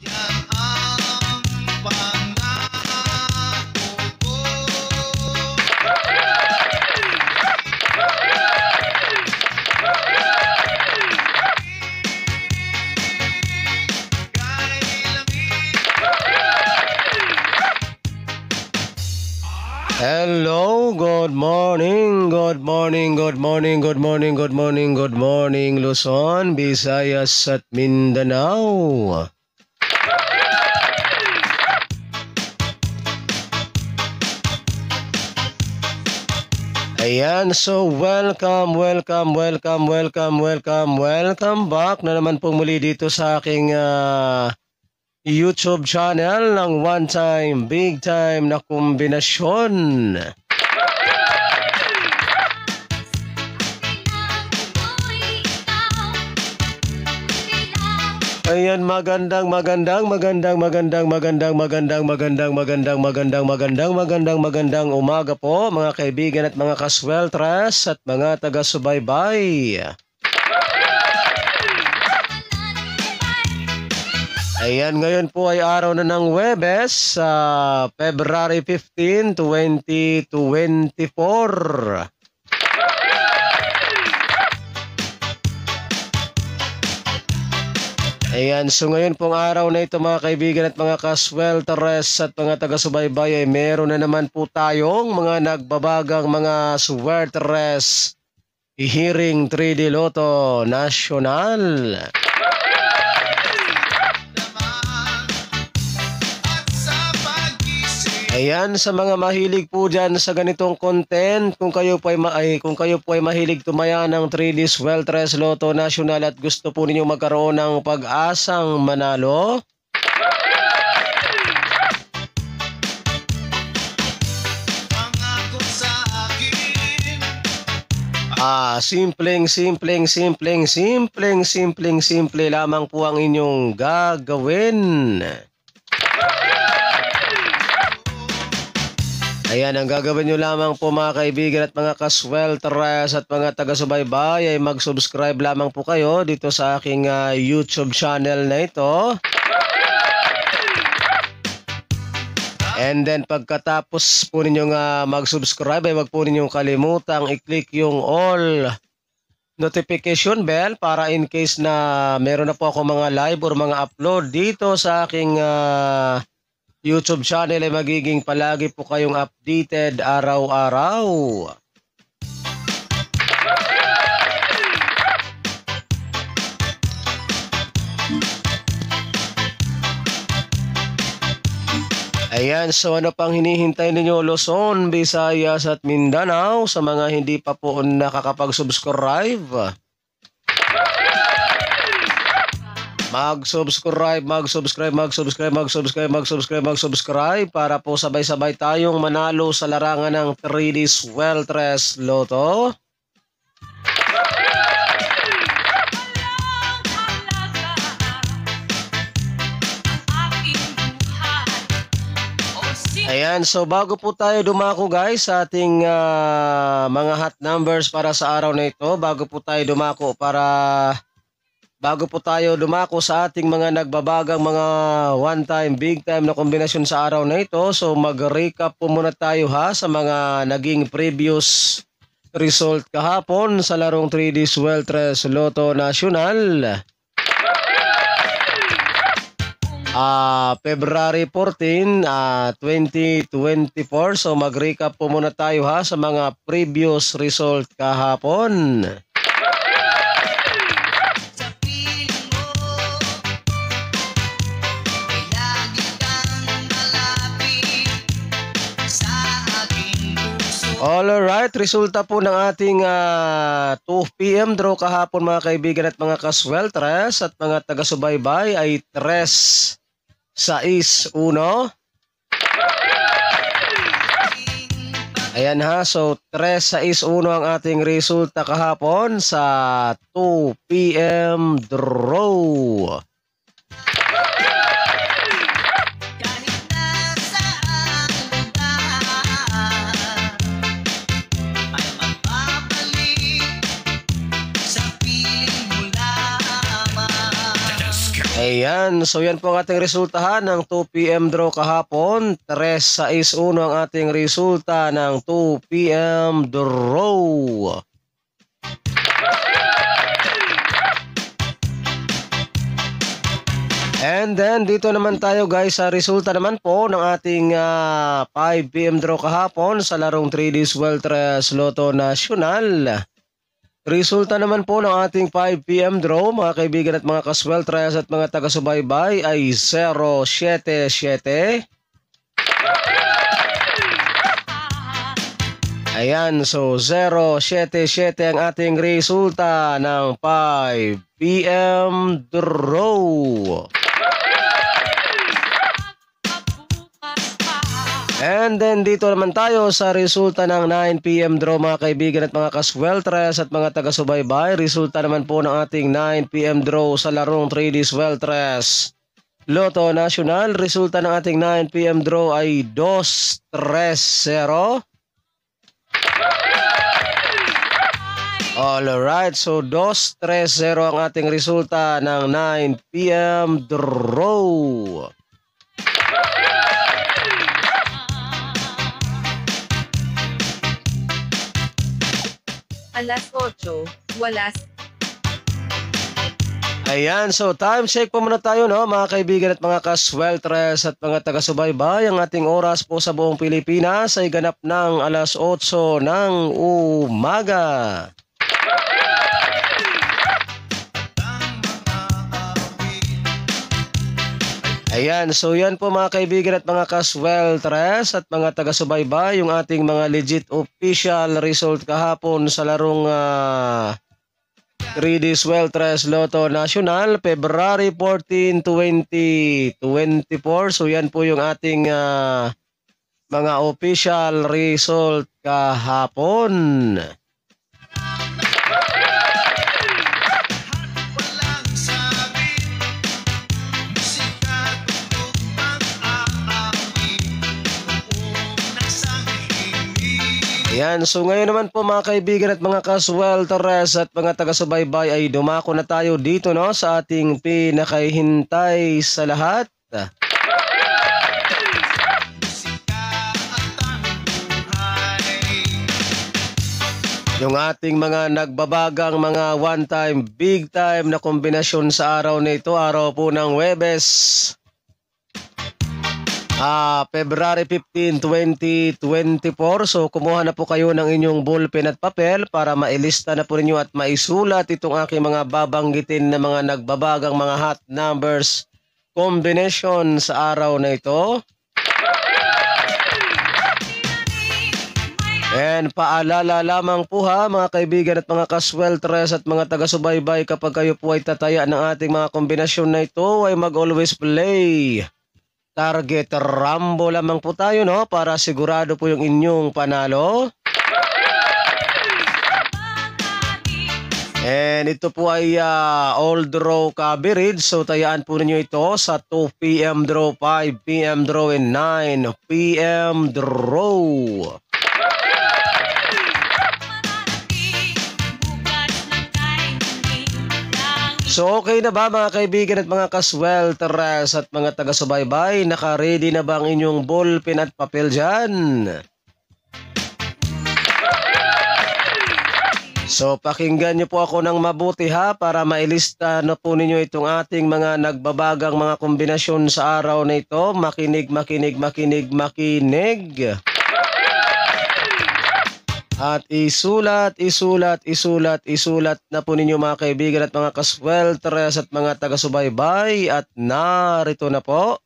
Yan ang pangako ko. Hello, good morning, good morning, good morning, good morning, good morning, good morning, Luzon, Visayas at Mindanao. Ayan, so welcome back na naman po muli dito sa aking YouTube channel ng One Time, Big Time na kombinasyon. Ayan, magandang umaga po mga kaibigan at mga kasweltres at mga taga-subaybay. Ayan, ngayon po ay araw na ng Huwebes, February 15, 2024. Ayan, so ngayon pong araw na ito mga kaibigan at mga kaswelteres at mga taga-subaybay ay meron na naman po tayong mga nagbabagang mga swelteres hihiring 3D Lotto National. Ayan, sa mga mahilig po dyan sa ganitong content, kung kayo po ay mahilig tumaya ng 3D Swelteres Lotto National at gusto po ninyo magkaroon ng pag-asang manalo, simple lamang po ang inyong gagawin. Ayan, ang gagawin nyo lamang po mga kaibigan at mga kaswelteres at mga taga-subaybay ay mag-subscribe lamang po kayo dito sa aking YouTube channel na ito. And then pagkatapos po ninyong mag-subscribe ay wag po ninyong kalimutang i-click yung all notification bell para in case na meron na po ako mga live or mga upload dito sa aking YouTube channel ay magiging palagi po kayong updated araw-araw. Ayan, so ano pang hinihintay ninyo Luzon, Visayas at Mindanao sa mga hindi pa po nakakapag-subscribe? Mag-subscribe para po sabay-sabay tayong manalo sa larangan ng 3D Swelteres Lotto. Ayan, so bago po tayo dumako guys sa ating mga hot numbers para sa araw na ito, bago po tayo dumako sa ating mga nagbabagang mga one time, big time na kombinasyon sa araw na ito, so mag-recap po muna tayo sa mga naging previous result kahapon sa larong 3D Swelteres Lotto National. February 14, 2024, so mag-recap po muna tayo sa mga previous result kahapon. Alright, resulta po ng ating 2 PM draw kahapon mga kaibigan at mga kaswelteres at mga taga-subaybay ay 3-6-1. Ayan so 3-6-1 ang ating resulta kahapon sa 2 PM draw. Ayan, so yan po ang ating resultahan ng 2 p.m. draw kahapon. 3-6-1 ang ating resulta ng 2 p.m. draw. And then dito naman tayo guys sa resulta naman po ng ating 5 p.m. draw kahapon sa larong 3D Sweltres Lotto Nacional. Resulta naman po ng ating 5 p.m. draw mga kaibigan at mga kasweltres at mga taga-subaybay ay 077. Ayan, so 077 ang ating resulta ng 5 p.m. draw. And then dito naman tayo sa resulta ng 9 p.m. draw mga kaibigan at mga kasweltres at mga taga-subaybay. Resulta naman po ng ating 9 p.m. draw sa larong 3D Sweltres Lotto Nacional. Resulta ng ating 9 p.m. draw ay 2-3-0. Alright, so 2-3-0 ang ating resulta ng 9 p.m. draw. Alas 8, walas. Ayan, so time check po muna tayo no mga kaibigan at mga kasweltres at mga taga-subaybay. Ang ating oras po sa buong Pilipinas ay ganap ng alas 8 ng umaga. Ayan, so yan po mga kaibigan at mga kasweltres at mga taga-subaybay yung ating mga legit official result kahapon sa larong 3D Sweltres Lotto Nacional, February 14, 2024. So yan po yung ating mga official result kahapon. Ayan, so ngayon naman po mga kaibigan at mga kasweltres at mga taga-subaybay ay dumako na tayo dito no sa ating pinakahintay sa lahat. Yung ating mga nagbabagang mga one-time, big-time na kombinasyon sa araw na ito, araw po ng Huwebes. February 15, 2024. So kumuha na po kayo ng inyong ballpen at papel para mailista na po ninyo at maisulat itong aking mga babanggitin na mga nagbabagang mga hot numbers combination sa araw na ito. And paalala lamang po ha mga kaibigan at mga kasweltres at mga taga-subaybay, kapag kayo po ay tataya ng ating mga kombinasyon na ito ay mag-always play target Rambo lamang po tayo no para sigurado po yung inyong panalo. And ito po ay all draw coverage, so tayaan po ninyo ito sa 2 p.m. draw, 5 p.m. draw and 9 p.m. draw. So okay na ba mga kaibigan at mga kasweltres at mga taga-subaybay? Naka-ready na ba ang inyong ballpen at papel dyan? So pakinggan niyo po ako ng mabuti ha para mailista na po ninyo itong ating mga nagbabagang mga kombinasyon sa araw na ito. Makinig, makinig, makinig, makinig. At isulat na po ninyo mga kaibigan at mga kasweltres at mga taga-subaybay. At narito na po.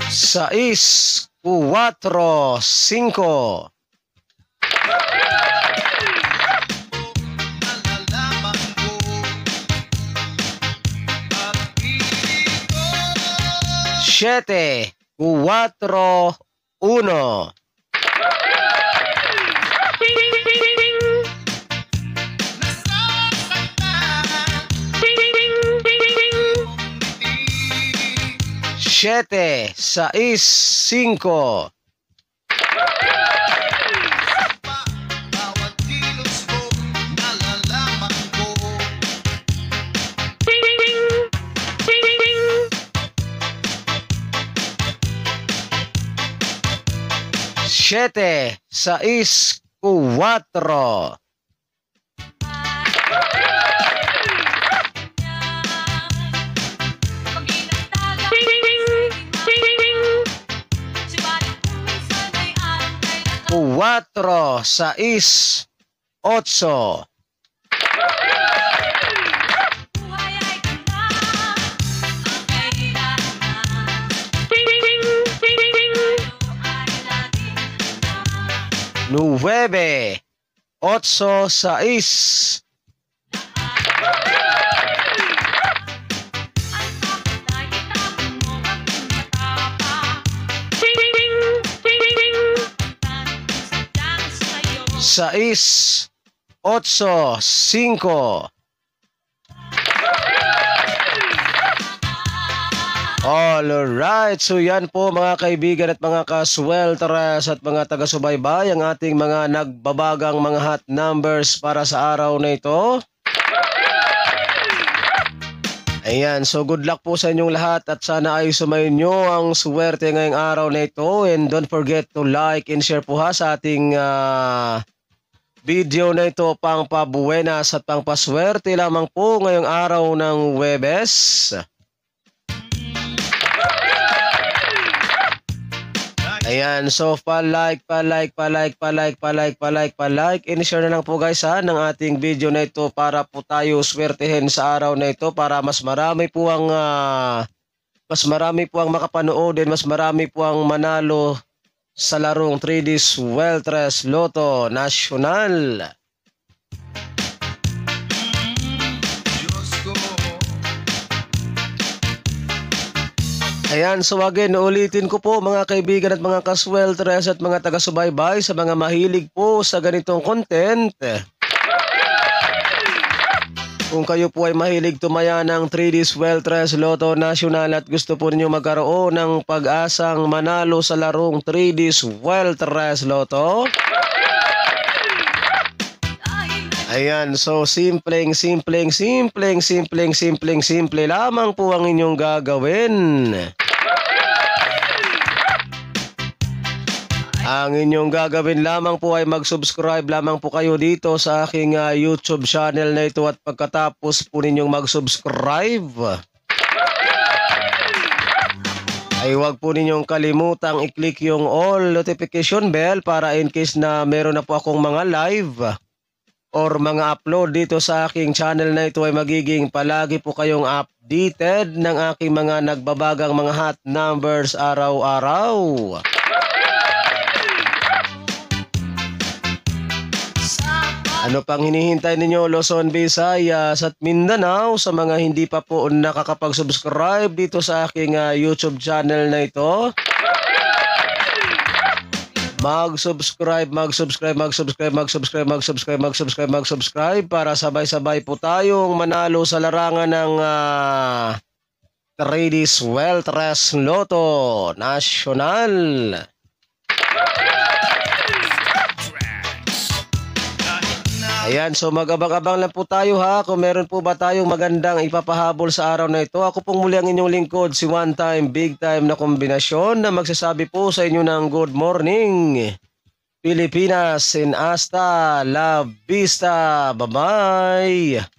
Sais, 4, 5. Siete, 4, 1. Siete, 6, 5. 7, 6, 4. Cuatro, 6, 8. Nueve, 8, 6. Sais, 8, 5. Alright, so yan po mga kaibigan at mga kaswelteres at mga taga-subaybay ang ating mga nagbabagang mga hot numbers para sa araw na ito. Ayan, so good luck po sa inyong lahat at sana ay sumainyo ang swerte ngayong araw na ito. And don't forget to like and share po ha sa ating video na ito, pang pabuenas at pang paswerte lamang po ngayong araw ng Huwebes. Ayan, so pa-like and share na lang po guys ha ng ating video na ito para po tayo swertehin sa araw na ito, para mas marami po ang makapanood and mas marami po ang manalo sa larong 3D Swelteres Lotto National. Diyos ko. Ayan, so again, ulitin ko po mga kaibigan at mga kaswelteres at mga taga-subaybay sa mga mahilig po sa ganitong content. Kung kayo po ay mahilig tumaya ng 3D Swelteres Lotto National at gusto po ninyo magkaroon ng pag-asang manalo sa larong 3D Swelteres Lotto, ayan, so simple lamang po ang inyong gagawin. Ang inyong gagawin lamang po ay mag-subscribe lamang po kayo dito sa aking YouTube channel na ito, at pagkatapos po ninyong mag-subscribe ay huwag po ninyong kalimutang i-click yung all notification bell para in case na meron na po akong mga live or mga upload dito sa aking channel na ito ay magiging palagi po kayong updated ng aking mga nagbabagang mga hot numbers araw-araw. Ano pang hinihintay ninyo, Luzon, Visayas at Mindanao, sa mga hindi pa po nakakapag-subscribe dito sa aking YouTube channel na ito? Mag-subscribe para sabay-sabay po tayong manalo sa larangan ng 3D Swelteres Lotto National. Ayan, so mag-abang-abang lang po tayo ha kung meron po ba tayong magandang ipapahabol sa araw na ito. Ako pong muli ang inyong lingkod, si One Time Big Time na kombinasyon, na magsasabi po sa inyo ng good morning Pilipinas and hasta la vista. Bye-bye!